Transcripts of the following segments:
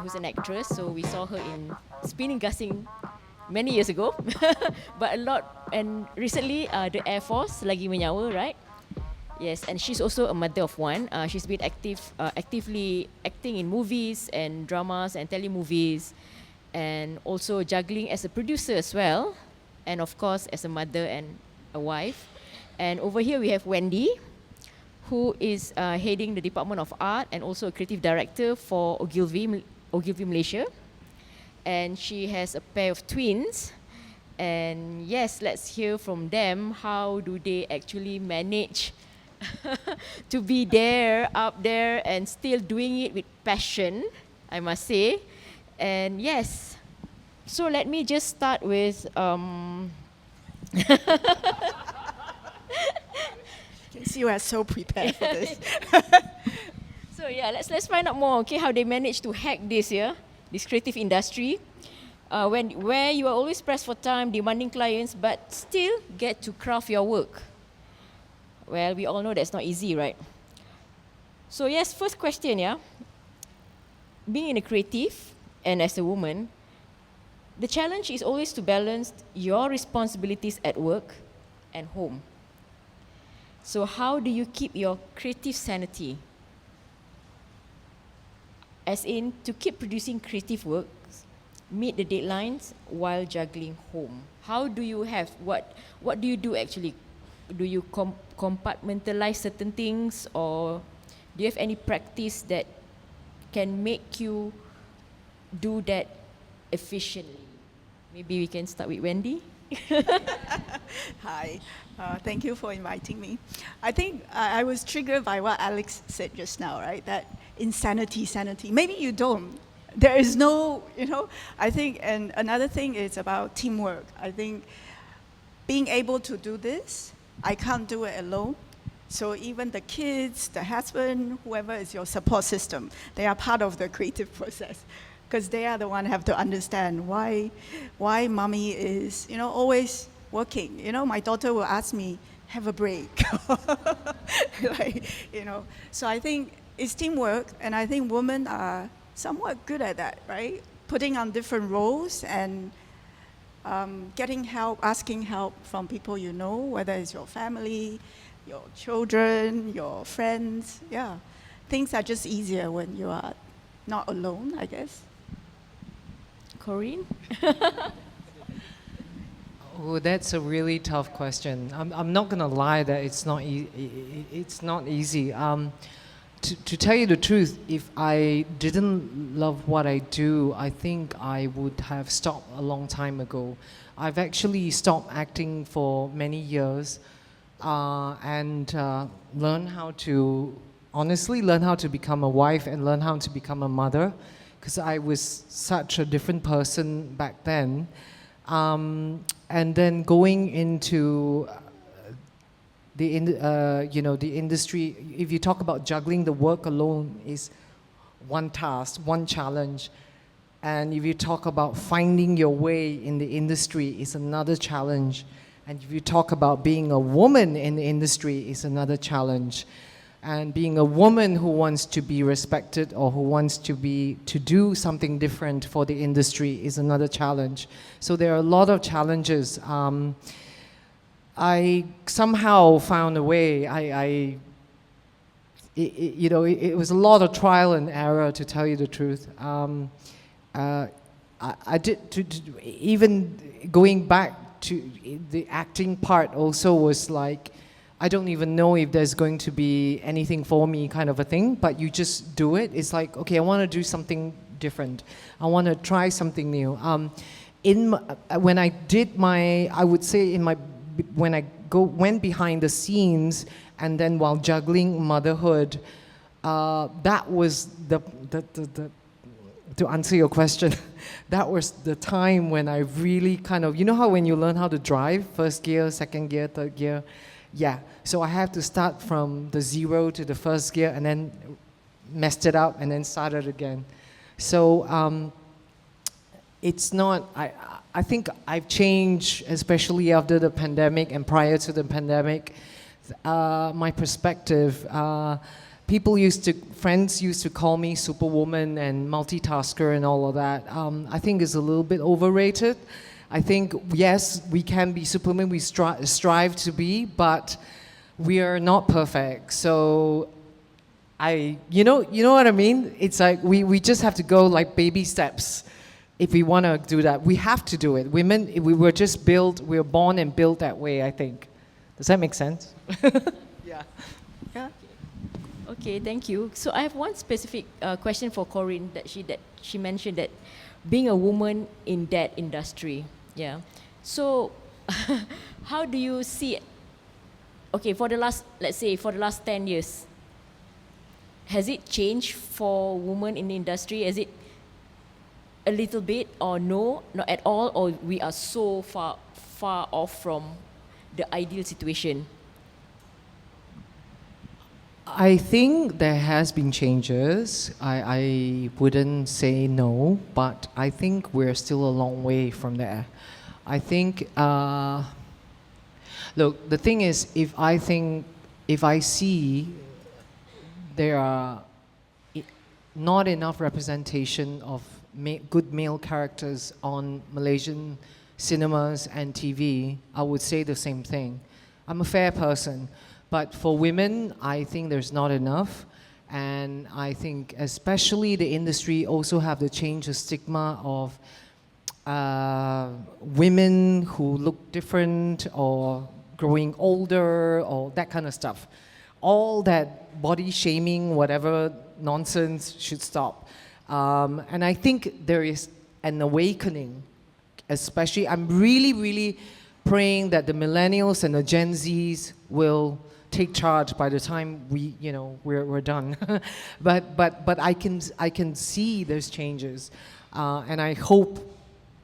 who's an actress. So we saw her in Spinning Gassing many years ago, but a lot. And recently, the Air Force lagi menyawa, right? Yes, and she's also a mother of one. She's been actively acting in movies and dramas and telemovies, and also juggling as a producer as well, and of course as a mother and a wife. And over here we have Wendy, who is heading the Department of Art and also a creative director for Ogilvy Malaysia. And she has a pair of twins. And yes, let's hear from them. How do they actually manage to be there, up there, and still doing it with passion, I must say. And yes, so let me just start with You can see we're so prepared for this. So yeah, let's find out more. Okay, how they managed to hack this creative industry, where you are always pressed for time, demanding clients, but still get to craft your work. Well, we all know that's not easy, right? So yes, first question, yeah. Being in a creative and as a woman, the challenge is always to balance your responsibilities at work and home. So how do you keep your creative sanity? As in, to keep producing creative works, meet the deadlines while juggling home. How do you have, what do you do actually? Do you compartmentalize certain things, or do you have any practice that can make you do that efficiently? Maybe we can start with Wendy. Hi, thank you for inviting me. I think I was triggered by what Alex said just now, right? That insanity, sanity. Maybe you don't. There is no, I think, and another thing is about teamwork. I think being able to do this, I can't do it alone. So even the kids, the husband, whoever is your support system, they are part of the creative process, because they are the one who have to understand why mommy is, always working. My daughter will ask me, have a break. So I think it's teamwork, and I think women are somewhat good at that, right? Putting on different roles and getting help, asking help from people you know, whether it's your family, your children, your friends. Yeah, things are just easier when you are not alone, I guess. Corinne? Oh, that's a really tough question. I'm not gonna lie that it's not easy. To tell you the truth, if I didn't love what I do, I think I would have stopped a long time ago. I've actually stopped acting for many years and learn how to become a wife and learn how to become a mother, because I was such a different person back then. And then going into the industry, if you talk about juggling, the work alone is one task, one challenge. And if you talk about finding your way in the industry, is another challenge. And if you talk about being a woman in the industry, is another challenge. And being a woman who wants to be respected or who wants to do something different for the industry is another challenge. So there are a lot of challenges. I somehow found a way. It was a lot of trial and error, to tell you the truth. I did even going back to the acting part also was like, I don't even know if there's going to be anything for me, kind of a thing, but you just do it. It's like, okay, I want to do something different. I want to try something new. When I did when I went behind the scenes, and then while juggling motherhood, that was to answer your question, that was the time when I really kind of, how when you learn how to drive, first gear, second gear, third gear, yeah. So I have to start from the 0 to the first gear and then messed it up and then started again. So it's not, I think I've changed, especially after the pandemic and prior to the pandemic, my perspective. friends used to call me superwoman and multitasker and all of that. I think it's a little bit overrated. I think, yes, we can be superwomen, we strive to be, but we are not perfect. So you know what I mean? It's like we just have to go like baby steps. If we want to do that, we have to do it. Women, we were just built, we were born and built that way, I think. Does that make sense? Yeah. Yeah. Okay, thank you. So I have one specific question for Corinne that she mentioned that being a woman in that industry, yeah. So how do you see it? Okay, let's say for the last 10 years, has it changed for women in the industry? Is it a little bit or no, not at all, or we are so far off from the ideal situation? I think there has been changes. I wouldn't say no, but I think we're still a long way from there. I think, look, the thing is, if I see there are not enough representation of good male characters on Malaysian cinemas and TV, I would say the same thing. I'm a fair person, but for women, I think there's not enough. And I think especially the industry also have to change the stigma of women who look different or growing older or that kind of stuff. All that body shaming, whatever nonsense should stop. And I think there is an awakening, especially, I'm really, really praying that the millennials and the Gen Zs will take charge by the time we're done. but I can see there's changes, and I hope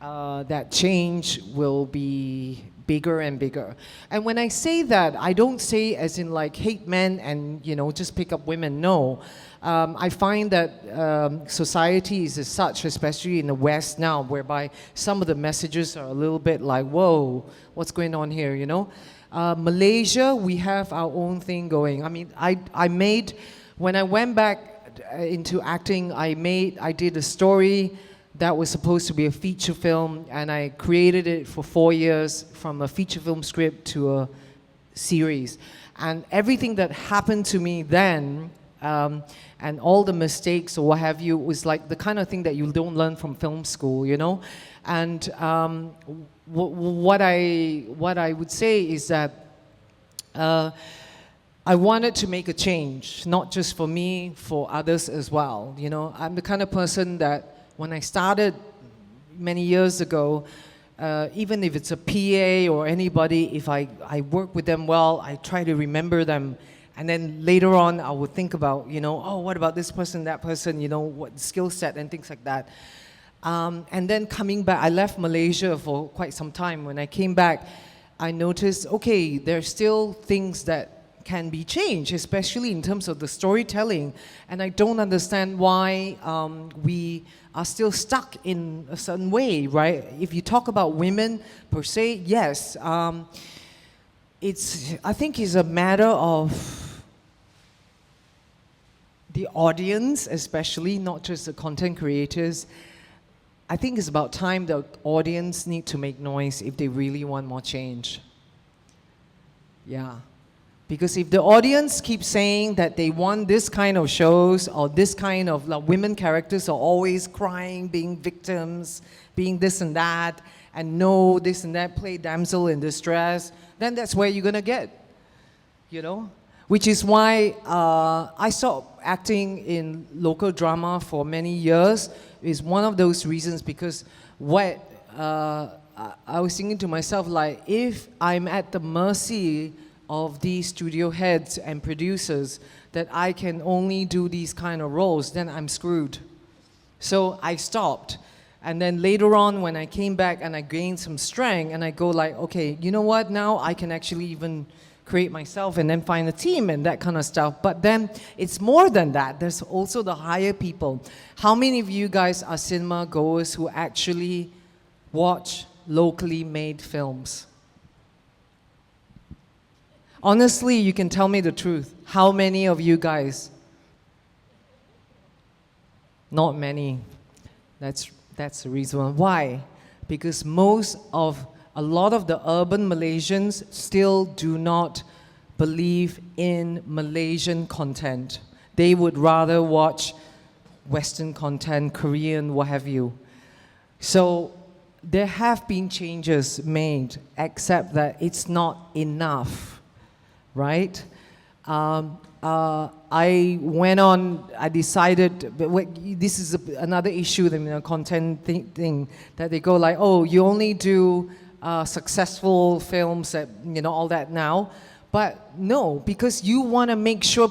that change will be bigger and bigger. And when I say that, I don't say as in like hate men and just pick up women. No, I find that society is as such, especially in the West now, whereby some of the messages are a little bit like, whoa, what's going on here, Malaysia, we have our own thing going. I mean, when I went back into acting, I did a story that was supposed to be a feature film, and I created it for 4 years from a feature film script to a series. And everything that happened to me then, and all the mistakes or what have you, was like the kind of thing that you don't learn from film school, And what I would say is that I wanted to make a change, not just for me, for others as well. I'm the kind of person that when I started many years ago, even if it's a PA or anybody, if I work with them well, I try to remember them. And then later on, I would think about, oh, what about this person, that person, what skill set and things like that. And then coming back, I left Malaysia for quite some time. When I came back, I noticed, okay, there's still things that can be changed, especially in terms of the storytelling. And I don't understand why we are still stuck in a certain way, right? If you talk about women per se, yes, I think it's a matter of the audience, especially, not just the content creators. I think it's about time the audience need to make noise if they really want more change. Yeah. Because if the audience keeps saying that they want this kind of shows or this kind of women characters are always crying, being victims, being this and that, and no this and that, play damsel in distress, then that's where you're going to get, Which is why I stopped acting in local drama for many years. Is one of those reasons, because I was thinking to myself, like, if I'm at the mercy of these studio heads and producers that I can only do these kind of roles, then I'm screwed. So I stopped. And then later on, when I came back and I gained some strength, and I go like, okay, you know what, now I can actually even create myself and then find a team and that kind of stuff. But then it's more than that. There's also the higher people. How many of you guys are cinema goers who actually watch locally made films? Honestly, you can tell me the truth. How many of you guys Not many. That's the reason. Why? Because a lot of the urban Malaysians still do not believe in Malaysian content. They would rather watch Western content, Korean, what have you. So there have been changes made, except that it's not enough, right? I decided, this is another issue, the content thing, that they go like, oh, you only do successful films, all that now. But no, because you want to make sure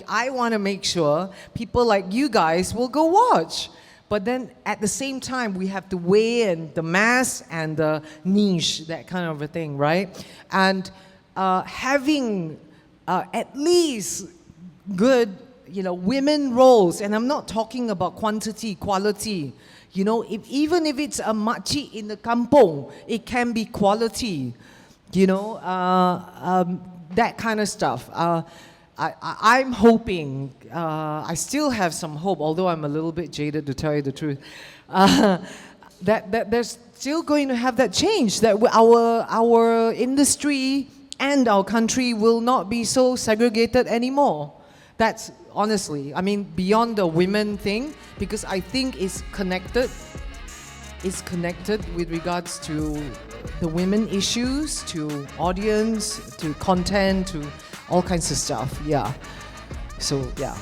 I want to make sure people like you guys will go watch. But then at the same time, we have to weigh in the mass and the niche, that kind of a thing, right? And having at least good, women roles, and I'm not talking about quantity, quality. Even if it's a makcik in the kampong, it can be quality. That kind of stuff. I'm hoping, I still have some hope, although I'm a little bit jaded to tell you the truth, that there's still going to have that change, that our industry and our country will not be so segregated anymore. That's honestly, beyond the women thing, because I think it's connected with regards to the women issues, to audience, to content, to all kinds of stuff. Yeah. So, yeah.